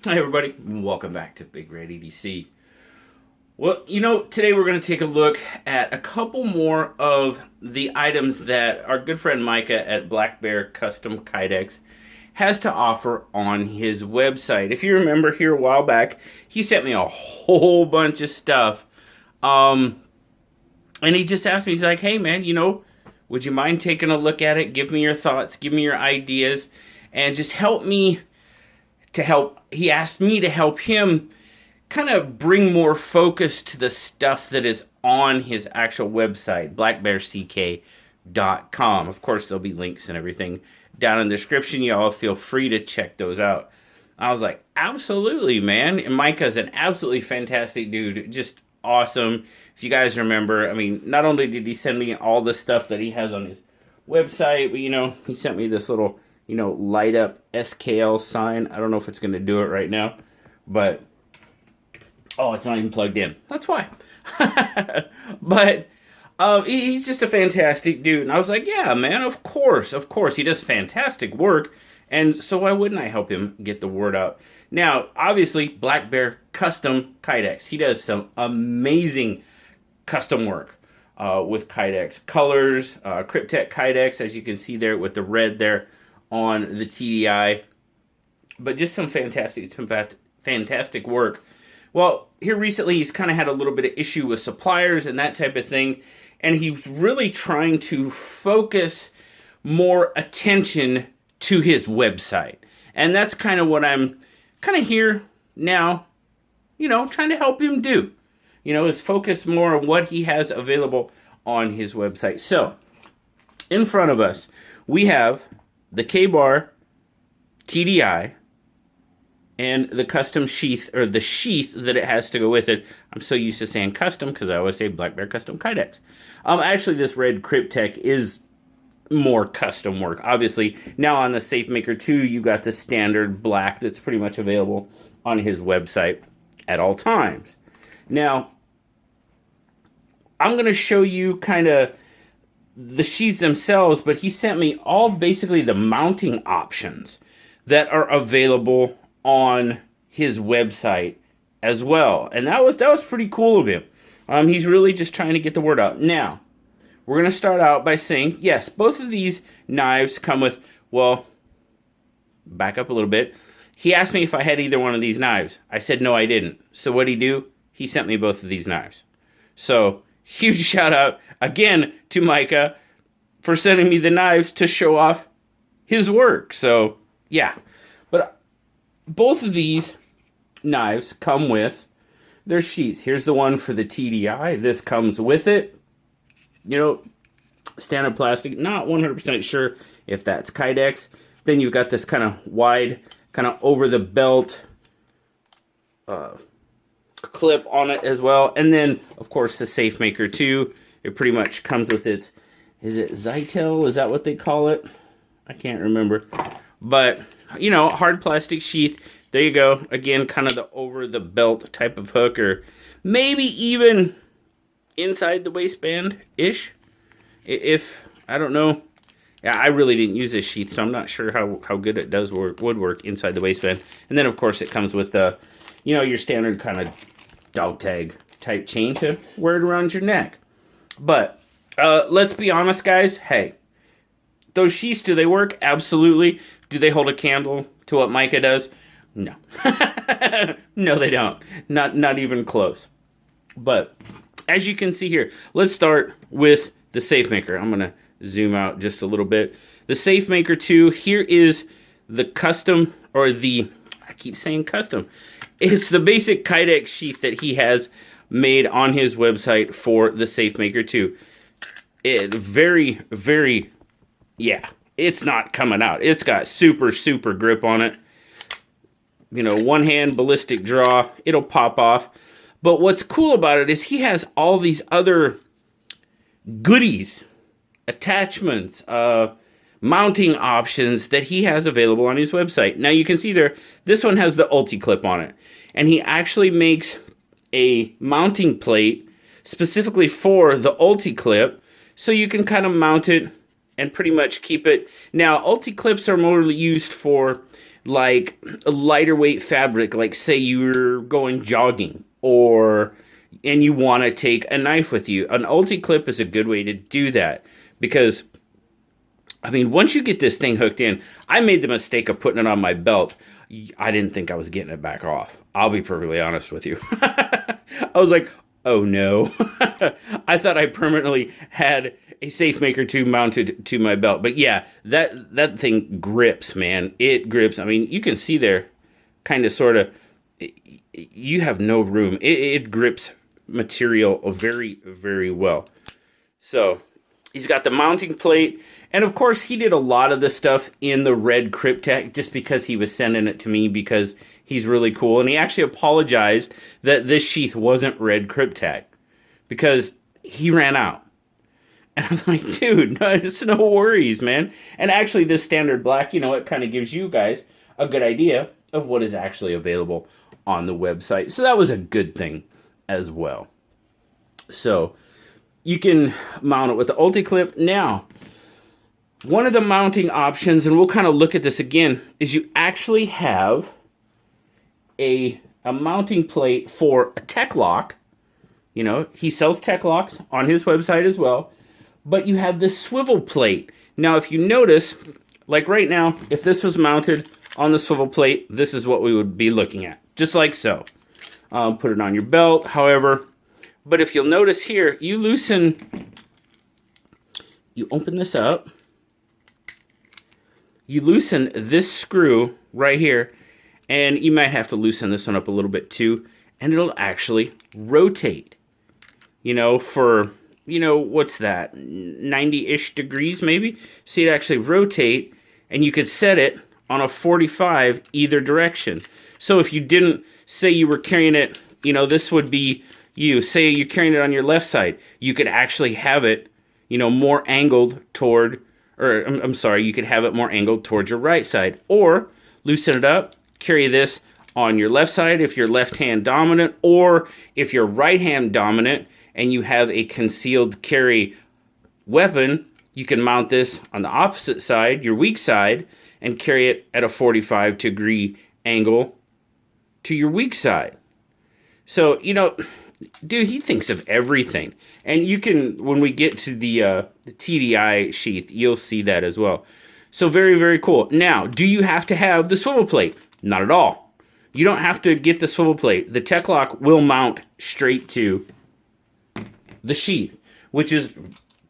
Hi everybody, welcome back to BigRedEDC. Well, today we're going to take a look at a couple more of the items that our good friend Micah at Black Bear Custom Kydex has to offer on his website. If you remember here a while back, he sent me a whole bunch of stuff. And he just asked me, he's like, hey man, would you mind taking a look at it? Give me your thoughts, give me your ideas, and just help me to help. He asked me to help him kind of bring more focus to the stuff that is on his actual website, blackbearck.com. Of course, there'll be links and everything down in the description. Y'all feel free to check those out. I was like, absolutely, man. And Micah's an absolutely fantastic dude. Just awesome. If you guys remember, I mean, not only did he send me all the stuff that he has on his website, but, he sent me this little, light up SKL sign. I don't know if it's going to do it right now, but oh, it's not even plugged in. That's why. But he's just a fantastic dude. And I was like, yeah, man, of course. He does fantastic work. And so why wouldn't I help him get the word out? Now, obviously, Black Bear Custom Kydex. He does some amazing custom work with Kydex. Colors, Cryptek Kydex, as you can see there with the red there on the TDI. But just some fantastic work. Well, here recently he's kind of had a little bit of issue with suppliers and that type of thing, and he's really trying to focus more attention to his website. And that's kind of what I'm kind of here now, trying to help him do. Is focus more on what he has available on his website. So, in front of us, we have the K-Bar TDI, and the custom sheath, or the sheath that it has to go with it. I'm so used to saying custom because I always say Black Bear Custom Kydex. Actually, this red Cryptek is more custom work. Obviously, now on the SafeMaker 2, you got the standard black that's pretty much available on his website at all times. Now, I'm going to show you kind of the sheaths themselves, but he sent me all basically the mounting options that are available on his website as well. And that was pretty cool of him. He's really just trying to get the word out. Now, we're going to start out by saying, yes, both of these knives come with, well, back up a little bit. He asked me if I had either one of these knives. I said, no, I didn't. So what'd he do? He sent me both of these knives. So, huge shout out again to Micah for sending me the knives to show off his work. So, yeah. But both of these knives come with their sheaths. Here's the one for the TDI. This comes with it. Standard plastic. Not 100% sure if that's Kydex. Then you've got this kind of wide, kind of over the belt clip on it as well. And then, of course, the SafeMaker 2. It pretty much comes with its, is it Zytel? Is that what they call it? I can't remember. But, hard plastic sheath. There you go. Again, kind of the over-the-belt type of hook, or maybe even inside the waistband-ish. If, I don't know. Yeah, I really didn't use this sheath, so I'm not sure how good it would work inside the waistband. And then, of course, it comes with, your standard kind of dog tag type chain to wear it around your neck. But, let's be honest, guys. Hey, those sheaths, do they work? Absolutely. Do they hold a candle to what Micah does? No. No, they don't. Not even close. But as you can see here, let's start with the SafeMaker. I'm going to zoom out just a little bit. The SafeMaker 2, here is the custom, or I keep saying custom. It's the basic Kydex sheath that he has made on his website for the SafeMaker 2. It very, very, yeah. It's not coming out. It's got super, super grip on it. One hand ballistic draw. It'll pop off. But what's cool about it is he has all these other goodies, attachments, mounting options that he has available on his website. Now you can see there, this one has the Ulti Clip on it. And he actually makes a mounting plate specifically for the Ulti Clip, so you can kind of mount it and pretty much keep it. Now, Ulti Clips are more used for like a lighter weight fabric, like say you're going jogging and you want to take a knife with you. An Ulti Clip is a good way to do that because, I mean, once you get this thing hooked in, I made the mistake of putting it on my belt. I didn't think I was getting it back off. I'll be perfectly honest with you. I was like, oh no. I thought I permanently had a Safe Maker 2 mounted to my belt. But yeah, that thing grips, man. It grips. I mean, you can see there, kind of, sort of, you have no room. It grips material very, very well. So he's got the mounting plate. And of course, he did a lot of the stuff in the red Cryptek just because he was sending it to me because he's really cool. And he actually apologized that this sheath wasn't red Cryptek because he ran out. And I'm like, dude, no, it's no worries, man. And actually, this standard black, you know, it kind of gives you guys a good idea of what is actually available on the website. So that was a good thing as well. So you can mount it with the Ulti Clip. Now, one of the mounting options, and we'll kind of look at this again, is you actually have a mounting plate for a tech lock. You know, he sells tech locks on his website as well. But you have this swivel plate. Now, if you notice, like right now, if this was mounted on the swivel plate, this is what we would be looking at, just like so. Put it on your belt, however. But if you'll notice here, you open this up, you loosen this screw right here, and you might have to loosen this one up a little bit too, and it'll actually rotate, you know, for, you know, what's that, 90-ish degrees maybe? So you'd actually rotate, and you could set it on a 45 either direction. So if you didn't, say you were carrying it, you know, this would be you. Say you're carrying it on your left side, you could actually have it, you know, more angled toward, or I'm sorry, you could have it more angled towards your right side. Or loosen it up, carry this on your left side if you're left-hand dominant, or if you're right-hand dominant and you have a concealed carry weapon, you can mount this on the opposite side, your weak side, and carry it at a 45-degree angle to your weak side. So, you know, dude, he thinks of everything. And you can, when we get to the TDI sheath, you'll see that as well. So very, very cool. Now, do you have to have the swivel plate? Not at all. You don't have to get the swivel plate. The tech lock will mount straight to the sheath, which is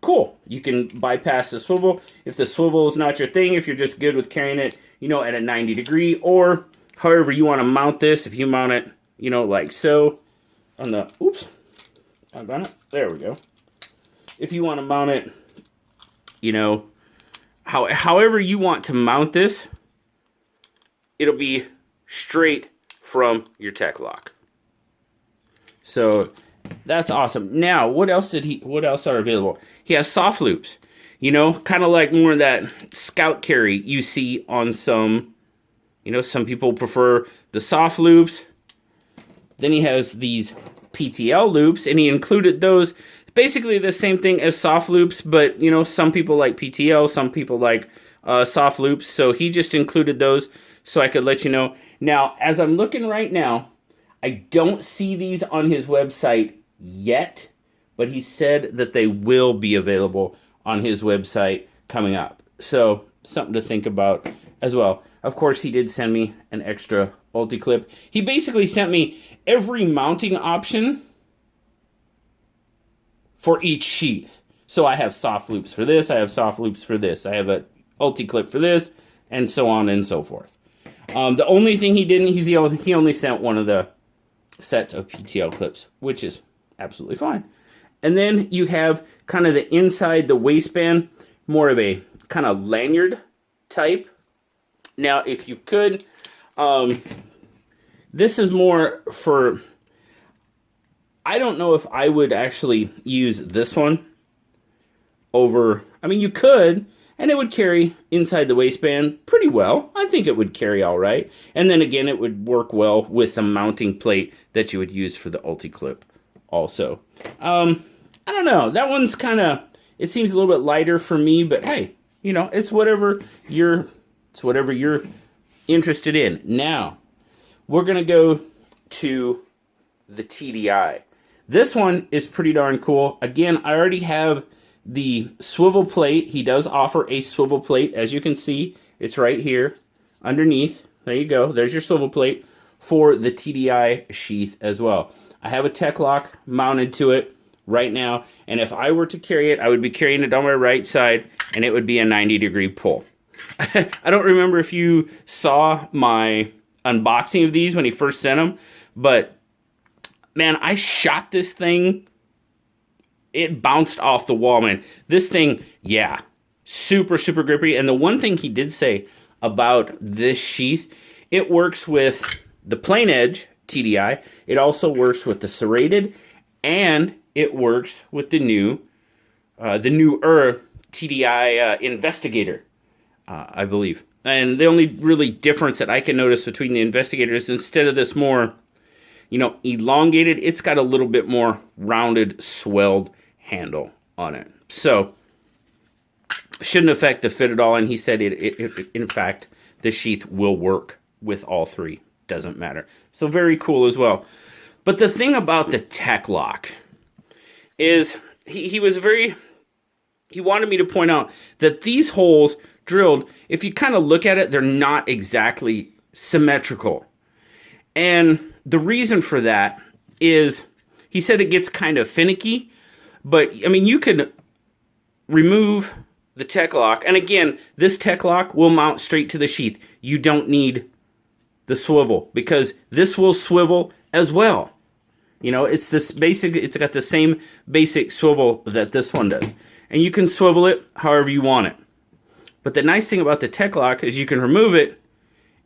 cool. You can bypass the swivel. If the swivel is not your thing, if you're just good with carrying it, you know, at a 90-degree, or however you want to mount this, if you mount it, you know, like so, on the, oops, I got it, there we go. If you want to mount it, you know, however you want to mount this, it'll be straight from your tech lock. So that's awesome. Now, what else are available? He has soft loops, you know, kind of like more of that scout carry you see on some, you know, some people prefer the soft loops. Then he has these Ptl loops, and he included those, basically the same thing as soft loops, but, you know, some people like Ptl, some people like soft loops, so he just included those so I could let you know. Now, as I'm looking right now, I don't see these on his website yet, but he said that they will be available on his website coming up. So, something to think about as well. Of course, he did send me an extra Ulti Clip. He basically sent me every mounting option for each sheath. So I have soft loops for this, I have soft loops for this, I have an Ulti Clip for this, and so on and so forth. The only thing he didn't, he only sent one of the sets of Ptl clips, which is absolutely fine. And then you have kind of the inside, the waistband, more of a kind of lanyard type. Now, if you could, this is more for, I don't know if I would actually use this one over, I mean, you could, and it would carry inside the waistband pretty well. I think it would carry all right. And then again, it would work well with the mounting plate that you would use for the Ulti Clip also. I don't know. That one's kind of, it seems a little bit lighter for me, but hey, you know, it's whatever your interested in. Now, we're going to go to the TDI. This one is pretty darn cool. Again, I already have the swivel plate. He does offer a swivel plate. As you can see, it's right here underneath. There you go. There's your swivel plate for the TDI sheath as well. I have a tech lock mounted to it right now, and if I were to carry it, I would be carrying it on my right side, and it would be a 90-degree pull. I don't remember if you saw my unboxing of these when he first sent them, but man, I shot this thing. It bounced off the wall, man. This thing, yeah, super, super grippy. And the one thing he did say about this sheath, it works with the plain edge TDI. It also works with the serrated, and it works with the newer TDI Investigator, I believe. And the only really difference that I can notice between the Investigator is instead of this more, elongated, it's got a little bit more rounded, swelled handle on it. So, shouldn't affect the fit at all. And he said, in fact, the sheath will work with all three. Doesn't matter. So, very cool as well. But the thing about the tech lock is he wanted me to point out that these holes drilled, if you kind of look at it, they're not exactly symmetrical. And the reason for that is, he said it gets kind of finicky, but I mean, you could remove the tech lock. And again, this tech lock will mount straight to the sheath. You don't need the swivel because this will swivel as well. It's this basic, it's got the same basic swivel that this one does. And you can swivel it however you want it. But the nice thing about the tech lock is you can remove it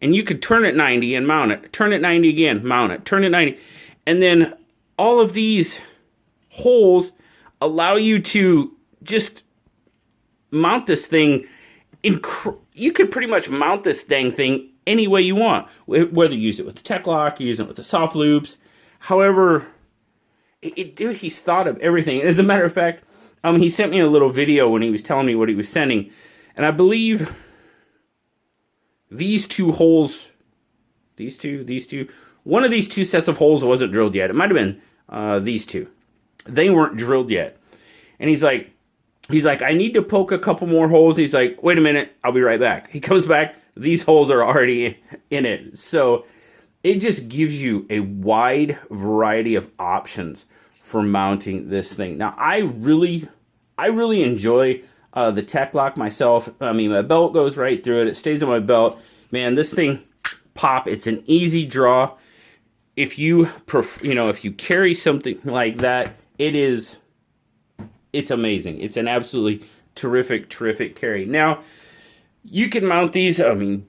and you could turn it 90 and mount it. Turn it 90 again, mount it. Turn it 90. And then all of these holes allow you to just mount this thing. You could pretty much mount this dang thing any way you want. Whether you use it with the tech lock, you use it with the soft loops. However, dude, he's thought of everything. As a matter of fact, he sent me a little video when he was telling me what he was sending. And I believe these two holes, one of these two sets of holes wasn't drilled yet. It might have been these two. They weren't drilled yet. And he's like, I need to poke a couple more holes. He's like, wait a minute, I'll be right back. He comes back, these holes are already in it. So it just gives you a wide variety of options for mounting this thing. Now, I really enjoy the tech lock myself. I mean, my belt goes right through it. It stays on my belt. Man, this thing pop. It's an easy draw. If you if you carry something like that, it's amazing. It's an absolutely terrific carry. Now, you can mount these,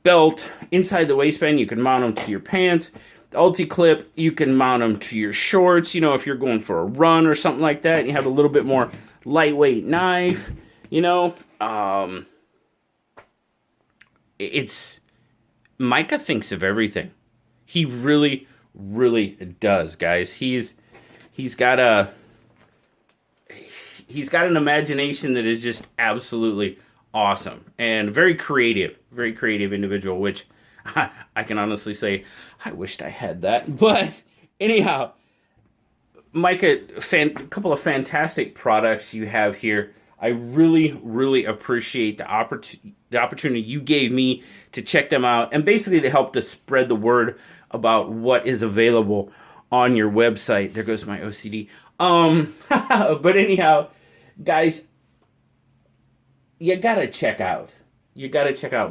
belt inside the waistband. You can mount them to your pants. The Ulti Clip, you can mount them to your shorts. If you're going for a run or something like that, and you have a little bit more lightweight knife. It's Micah thinks of everything. He really, really does, guys. He's got an imagination that is just absolutely awesome and very creative individual, which I can honestly say I wished I had that. But anyhow, Micah, a couple of fantastic products you have here. I really, really appreciate the opportunity you gave me to check them out and basically to help to spread the word about what is available on your website. There goes my OCD. But anyhow, guys, you gotta check out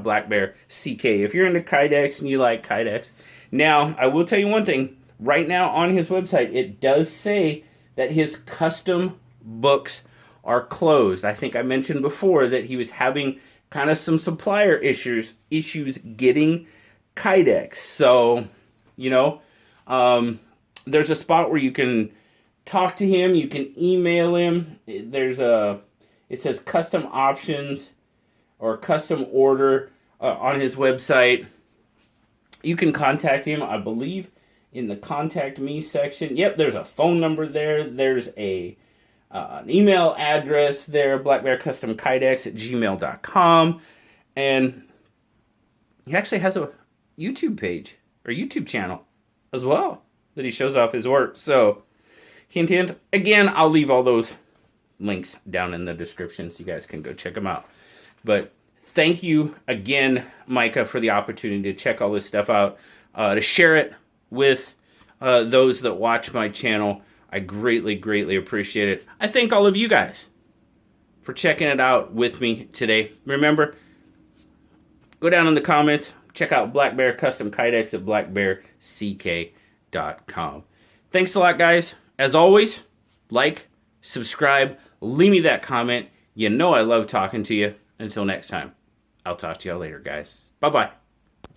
Black Bear CK if you're into Kydex and you like Kydex. Now, I will tell you one thing. Right now on his website, it does say that his custom books are closed. I think I mentioned before that he was having kind of some supplier issues getting Kydex. So, there's a spot where you can talk to him, you can email him. It says custom options or custom order on his website. You can contact him, I believe, in the contact me section. Yep, there's a phone number there. There's an email address there, blackbearcustomkydex@gmail.com. And he actually has a YouTube page or YouTube channel as well that he shows off his work. So, hint, hint. Again, I'll leave all those links down in the description so you guys can go check them out. But thank you again, Micah, for the opportunity to check all this stuff out, to share it with those that watch my channel. I greatly, greatly appreciate it. I thank all of you guys for checking it out with me today. Remember, go down in the comments, check out Black Bear Custom Kydex at blackbearck.com. Thanks a lot, guys. As always, like, subscribe, leave me that comment. You know I love talking to you. Until next time, I'll talk to y'all later, guys. Bye-bye.